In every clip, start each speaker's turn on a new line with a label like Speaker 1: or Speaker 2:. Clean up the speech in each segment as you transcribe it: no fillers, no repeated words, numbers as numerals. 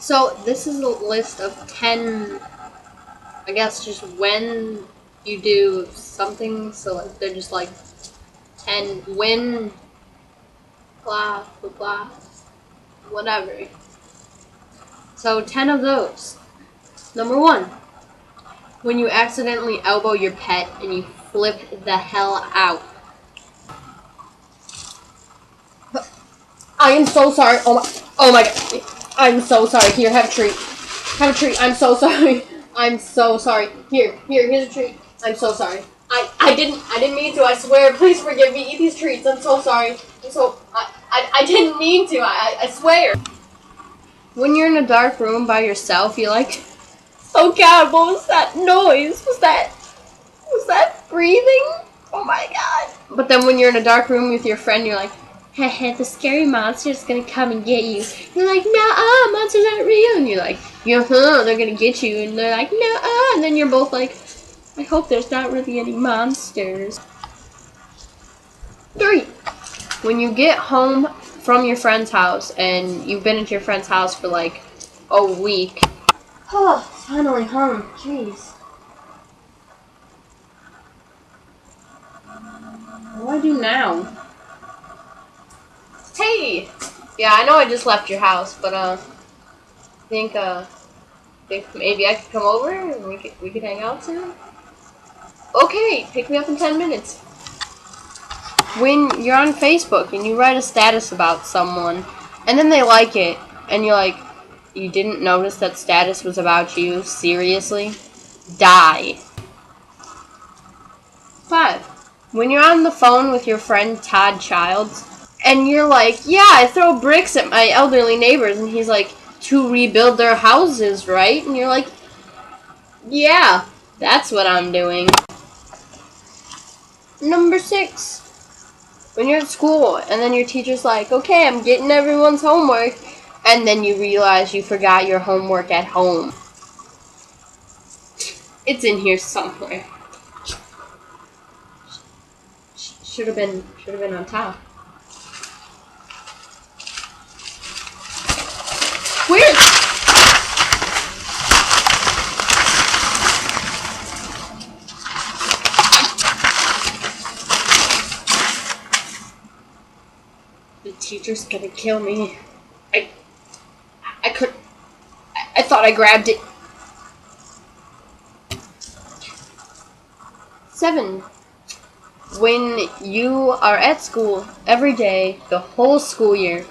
Speaker 1: So this is a list of 10, I guess, just when you do something. So like they're just like 10 when blah blah blah whatever. So 10 of those. Number 1, when you accidentally elbow your pet and you flip the hell out. I am so sorry. Oh my god. I'm so sorry. Here, have a treat. Have a treat. I'm so sorry. I'm so sorry. Here's a treat. I'm so sorry. I didn't mean to. I swear. Please forgive me. Eat these treats. I'm so sorry. I didn't mean to. I swear. When you're in a dark room by yourself, you're like, oh god, what was that noise? Was that breathing? Oh my god. But then when you're in a dark room with your friend, you're like, heh, the scary monster's gonna come and get you. You're like, no, monsters aren't real. And you're like, they're gonna get you. And they're like, no, and then you're both like, I hope there's not really any monsters. 3, when you get home from your friend's house and you've been at your friend's house for like a week. Oh, finally home. Jeez. What do I do now? Hey! Yeah, I know I just left your house, but think maybe I could come over and we could hang out soon? Okay, pick me up in 10 minutes. When you're on Facebook and you write a status about someone, and then they like it, and you're like, you didn't notice that status was about you? Seriously? Die. 5, when you're on the phone with your friend Todd Childs, and you're like, yeah, I throw bricks at my elderly neighbors, and he's like, to rebuild their houses, right? And you're like, yeah, that's what I'm doing. Number 6, when you're at school, and then your teacher's like, okay, I'm getting everyone's homework, and then you realize you forgot your homework at home. It's in here somewhere. Should have been on top. Where? The teacher's gonna kill me. I thought I grabbed it. 7, when you are at school every day, the whole school year,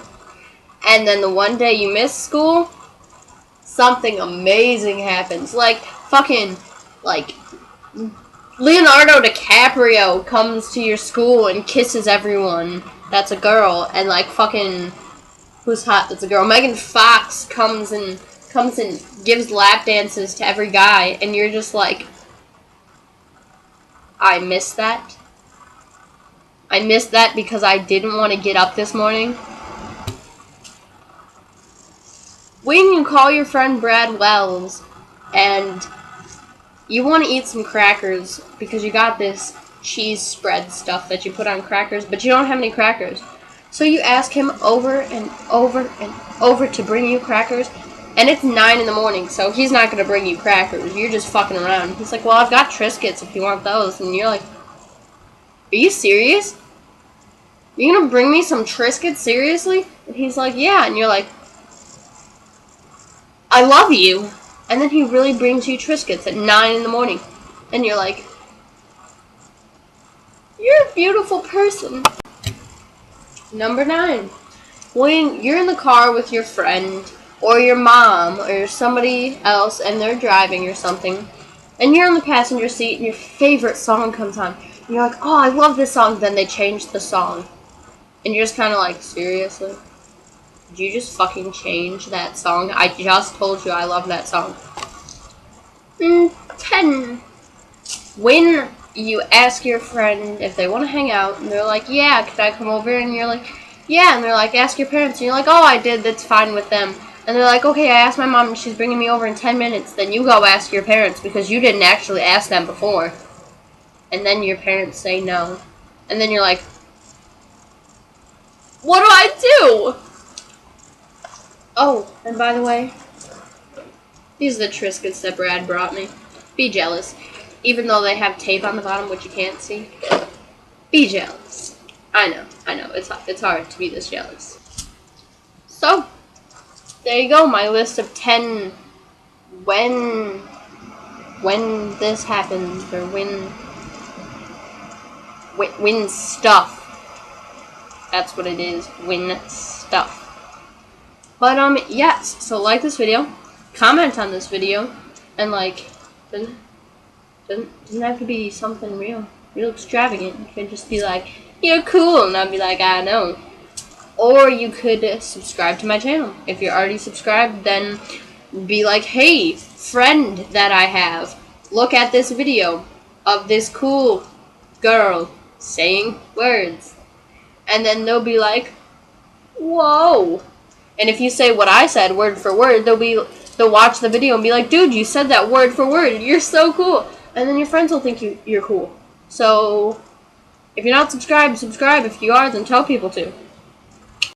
Speaker 1: and then the one day you miss school, something amazing happens. Like, Leonardo DiCaprio comes to your school and kisses everyone that's a girl, and who's hot that's a girl? Megan Fox comes and gives lap dances to every guy, and you're just like, I missed that. I missed that because I didn't want to get up this morning. When you call your friend Brad Wells and you want to eat some crackers because you got this cheese spread stuff that you put on crackers, but you don't have any crackers. So you ask him over and over and over to bring you crackers, and it's 9 in the morning, so he's not going to bring you crackers. You're just fucking around. He's like, well, I've got Triscuits if you want those. And you're like, are you serious? You gonna bring me some Triscuits? Seriously? And he's like, yeah. And you're like, I love you. And then he really brings you Triscuits at 9 in the morning. And you're like, you're a beautiful person. Number 9. When you're in the car with your friend, or your mom, or somebody else, and they're driving or something, and you're in the passenger seat, and your favorite song comes on. And you're like, oh, I love this song. Then they change the song. And you're just kind of like, seriously? Did you just fucking change that song? I just told you I love that song. 10. When you ask your friend if they want to hang out, and they're like, yeah, could I come over? And you're like, yeah. And they're like, ask your parents. And you're like, oh, I did. That's fine with them. And they're like, okay, I asked my mom and she's bringing me over in 10 minutes. Then you go ask your parents because you didn't actually ask them before. And then your parents say no. And then you're like, what do I do? Oh, and by the way, These are the Triscuits that Brad brought me. Be jealous. Even though they have tape on the bottom, which you can't see. Be jealous. I know. It's hard to be this jealous. So, there you go. My list of 10 when this happens, or when stuff. That's what it is. When stuff. But, yes. So, like this video. Comment on this video. And, like, doesn't have to be something real extravagant. You can just be like, you're cool, and I'll be like, I know. Or you could subscribe to my channel. If you're already subscribed, then be like, hey, friend that I have, look at this video of this cool girl saying words. And then they'll be like, whoa. And if you say what I said word for word, they'll watch the video and be like, dude, you said that word for word. You're so cool. And then your friends will think you're cool. So, if you're not subscribed, subscribe. If you are, then tell people to.